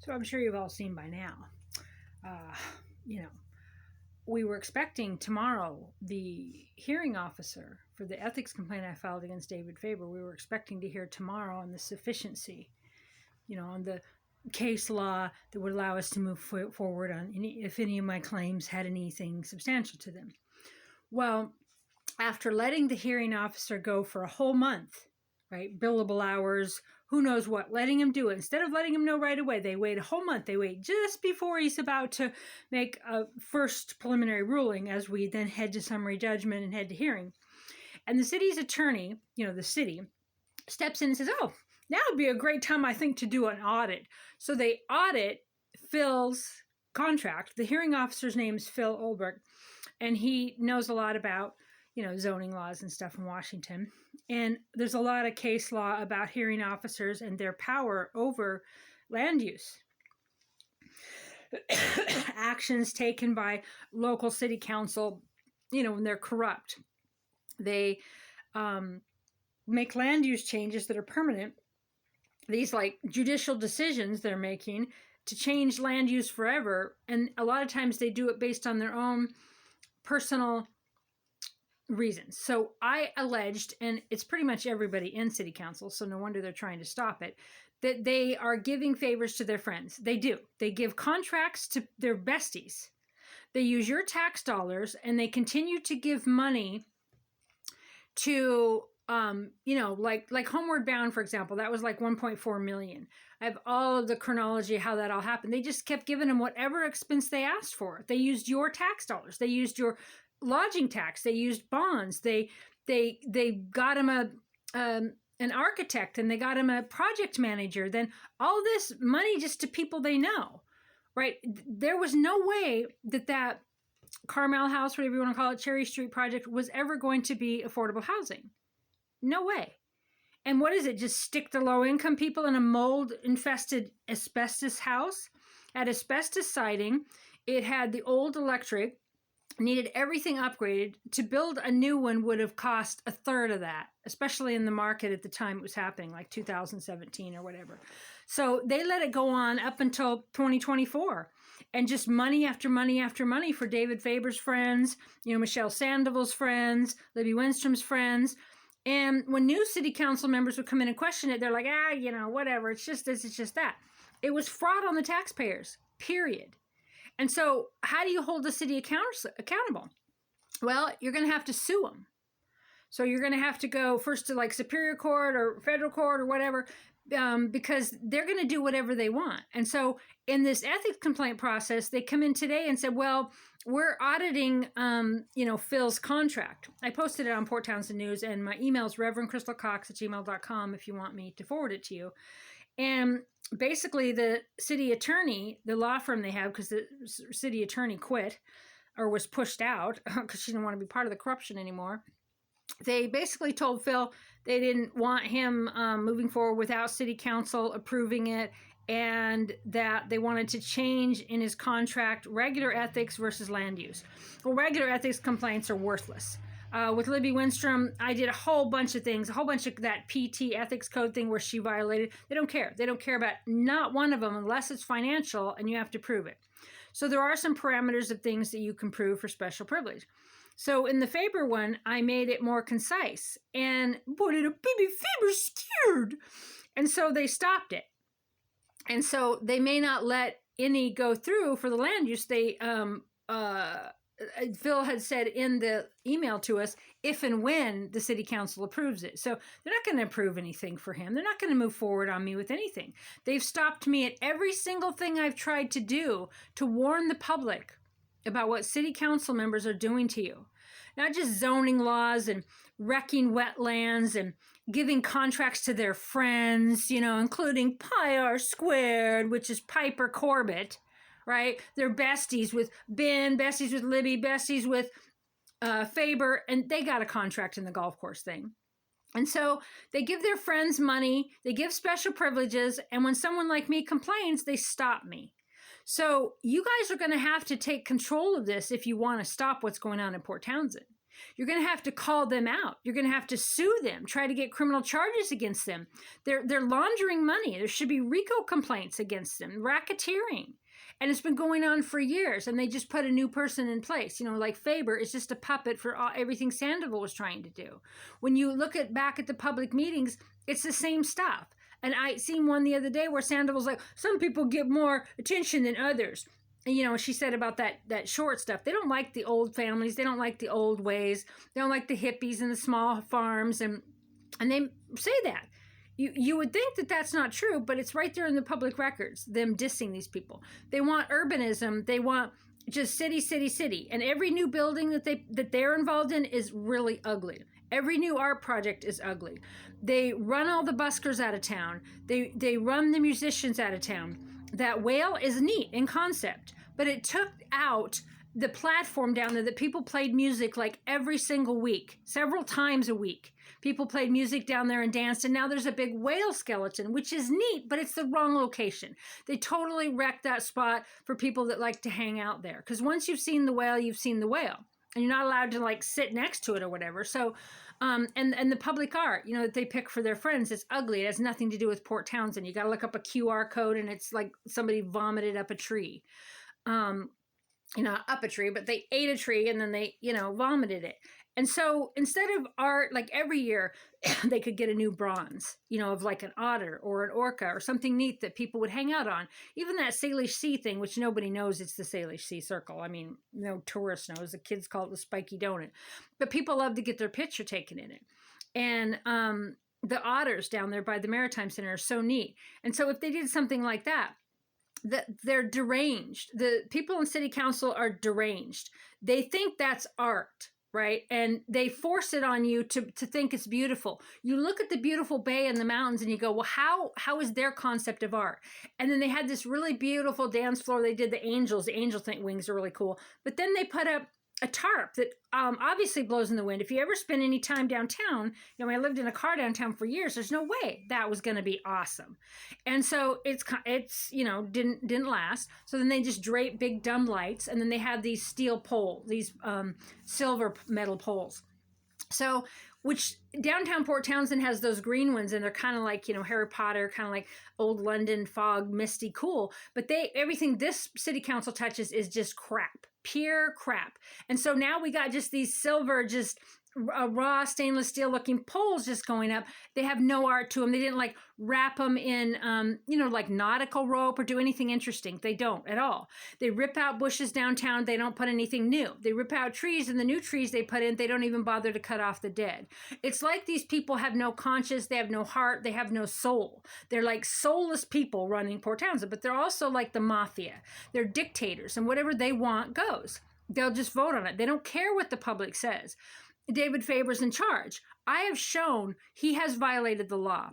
So I'm sure you've all seen by now. Uh, you know, we were expecting tomorrow the hearing officer for the ethics complaint I filed against David Faber. We were expecting to hear tomorrow on the sufficiency, on the case law that would allow us to move forward on if any of my claims had anything substantial to them. Well, after letting the hearing officer go for a whole month, right, billable hours, who knows what, letting him do it. Instead of letting him know right away, they wait a whole month. They wait just before he's about to make a first preliminary ruling as we then head to summary judgment and head to hearing. And the city's attorney, the city, steps in and says, oh, now would be a great time, I think, to do an audit. So they audit Phil's contract. The hearing officer's name is Phil Olberg, and he knows a lot about zoning laws and stuff in Washington. And there's a lot of case law about hearing officers and their power over land use. Actions taken by local city council, when they're corrupt. They make land use changes that are permanent. These like judicial decisions they're making to change land use forever. And a lot of times they do it based on their own personal reasons. So I alleged, and it's pretty much everybody in city council, so no wonder they're trying to stop it, that they are giving favors to their friends. They do. They give contracts to their besties. They use your tax dollars, and they continue to give money to, like Homeward Bound, for example, that was like 1.4 million. I have all of the chronology of how that all happened. They just kept giving them whatever expense they asked for. They used your tax dollars. They used your lodging tax. They used bonds. They got him an architect, and they got him a project manager. Then all this money just to people they know, right? There was no way that Carmel House, whatever you want to call it, Cherry Street project was ever going to be affordable housing. No way. And what is it? Just stick the low-income people in a mold-infested asbestos house? At asbestos siding, it had the old electric, needed everything upgraded. To build a new one would have cost a third of that, especially in the market at the time it was happening, like 2017 or whatever. So they let it go on up until 2024. And just money after money after money for David Faber's friends, Michelle Sandoval's friends, Libby Winstrom's friends. And when new city council members would come in and question it, they're like, whatever, it's just this, it's just that. It was fraud on the taxpayers, period. And so how do you hold the city accountable? Well, you're going to have to sue them. So you're going to have to go first to like Superior Court or Federal Court or whatever, because they're going to do whatever they want. And so in this ethics complaint process, they come in today and said, well, we're auditing, Phil's contract. I posted it on Port Townsend News, and my email is reverendcrystalcox@gmail.com if you want me to forward it to you. And basically the city attorney, the law firm they have, because the city attorney quit or was pushed out because she didn't want to be part of the corruption anymore. They basically told Phil they didn't want him moving forward without city council approving it, and that they wanted to change in his contract regular ethics versus land use. Well, regular ethics complaints are worthless. With Libby Winstrom, I did a whole bunch of things, a whole bunch of that PT ethics code thing where she violated. They don't care. They don't care about not one of them unless it's financial and you have to prove it. So there are some parameters of things that you can prove for special privilege. So in the Faber one, I made it more concise. And boy, did a baby Faber scared. And so they stopped it. And so they may not let any go through for the land use. They, Phil had said in the email to us, if and when the city council approves it. So they're not going to approve anything for him. They're not going to move forward on me with anything. They've stopped me at every single thing I've tried to do to warn the public about what city council members are doing to you. Not just zoning laws and wrecking wetlands and giving contracts to their friends, including Pi R Squared, which is Piper Corbett, right? They're besties with Ben, besties with Libby, besties with Faber, and they got a contract in the golf course thing. And so they give their friends money, they give special privileges, and when someone like me complains, they stop me. So you guys are going to have to take control of this if you want to stop what's going on in Port Townsend. You're going to have to call them out. You're going to have to sue them, try to get criminal charges against them. They're laundering money. There should be RICO complaints against them, racketeering. And it's been going on for years, and they just put a new person in place. You know, like Faber is just a puppet for everything Sandoval was trying to do. When you look back at the public meetings, it's the same stuff. And I seen one the other day where Sandoval's like, some people get more attention than others. And, you know, she said about that short stuff. They don't like the old families. They don't like the old ways. They don't like the hippies and the small farms. And they say that. You would think that that's not true, but it's right there in the public records, them dissing these people. They want urbanism. They want just city, city, city. And every new building that they're involved in is really ugly. Every new art project is ugly. They run all the buskers out of town. They run the musicians out of town. That whale is neat in concept, but it took out the platform down there that people played music like every single week, several times a week. People played music down there and danced, and now there's a big whale skeleton, which is neat, but it's the wrong location. They totally wrecked that spot for people that like to hang out there. Because once you've seen the whale, you've seen the whale. And you're not allowed to like sit next to it or whatever. So, and the public art, you know, that they pick for their friends, it's ugly. It has nothing to do with Port Townsend. You got to look up a QR code, and it's like somebody vomited up a tree. You know, up a tree, but they ate a tree and then they, you know, vomited it. And so instead of art, like every year, they could get a new bronze, you know, of like an otter or an orca or something neat that people would hang out on. Even that Salish Sea thing, which nobody knows it's the Salish Sea Circle. I mean, no tourist knows. The kids call it the Spiky Donut. But people love to get their picture taken in it. And the otters down there by the Maritime Center are so neat. And so if they did something like that, they're deranged. The people in city council are deranged. They think that's art, right? And they force it on you to think it's beautiful. You look at the beautiful bay and the mountains and you go, well, how is their concept of art? And then they had this really beautiful dance floor. They did the angels. The angel wings are really cool. But then they put up a tarp that obviously blows in the wind. If you ever spend any time downtown, you know, I lived in a car downtown for years. There's no way that was going to be awesome. And so it's you know, didn't last. So then they just drape big dumb lights, and then they have these steel poles, these silver metal poles. So, which downtown Port Townsend has those green ones, and they're kind of like, you know, Harry Potter, kind of like old London fog, misty, cool. But everything this city council touches is just crap, pure crap. And so now we got just these silver, just raw stainless steel looking poles just going up. They have no art to them. They didn't like wrap them in, you know, like nautical rope or do anything interesting. They don't at all. They rip out bushes downtown. They don't put anything new. They rip out trees, and the new trees they put in, they don't even bother to cut off the dead. It's like these people have no conscience. They have no heart. They have no soul. They're like soulless people running Port Townsend, but they're also like the mafia. They're dictators, and whatever they want goes. They'll just vote on it. They don't care what the public says. David Faber's in charge. I have shown he has violated the law.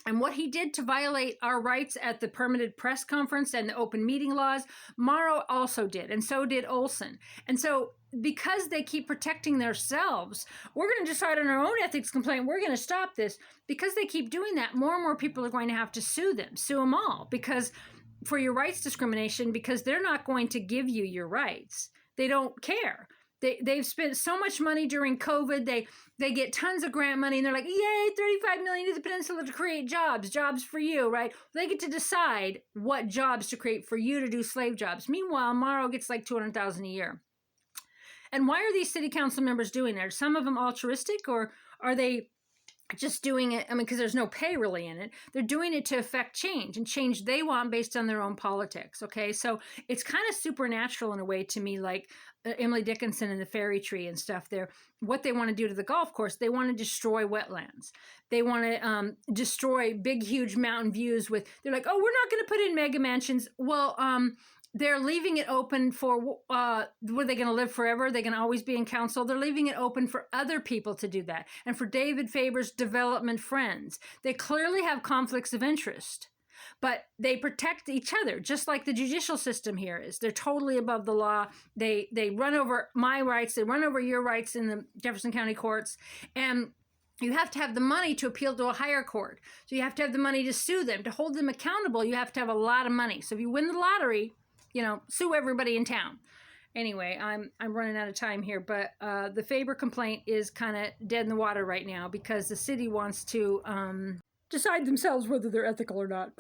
And what he did to violate our rights at the permitted press conference and the open meeting laws, Morrow also did, and so did Olson. And so because they keep protecting themselves, we're going to decide on our own ethics complaint, we're going to stop this. Because they keep doing that, more and more people are going to have to sue them all, because for your rights discrimination, because they're not going to give you your rights. They don't care. They've spent so much money during COVID. They get tons of grant money, and they're like, yay, $35 million to the peninsula to create jobs for you, right? They get to decide what jobs to create for you to do slave jobs. Meanwhile, Morrow gets like $200,000 a year. And why are these city council members doing that? Are some of them altruistic, or are they just doing it? I mean, because there's no pay really in it. They're doing it to affect change, and change they want based on their own politics. Okay, so it's kind of supernatural in a way to me, like Emily Dickinson and the fairy tree and stuff there. What they want to do to the golf course, they want to destroy wetlands. They want to destroy big, huge mountain views with, they're like, oh, we're not going to put in mega mansions. Well, they're leaving it open for, were they going to live forever? They're going to always be in council. They're leaving it open for other people to do that. And for David Faber's development friends, they clearly have conflicts of interest. But they protect each other, just like the judicial system here is. They're totally above the law. They run over my rights. They run over your rights in the Jefferson County courts. And you have to have the money to appeal to a higher court. So you have to have the money to sue them. To hold them accountable, you have to have a lot of money. So if you win the lottery, you know, sue everybody in town. Anyway, I'm running out of time here, but the Faber complaint is kind of dead in the water right now because the city wants to decide themselves whether they're ethical or not.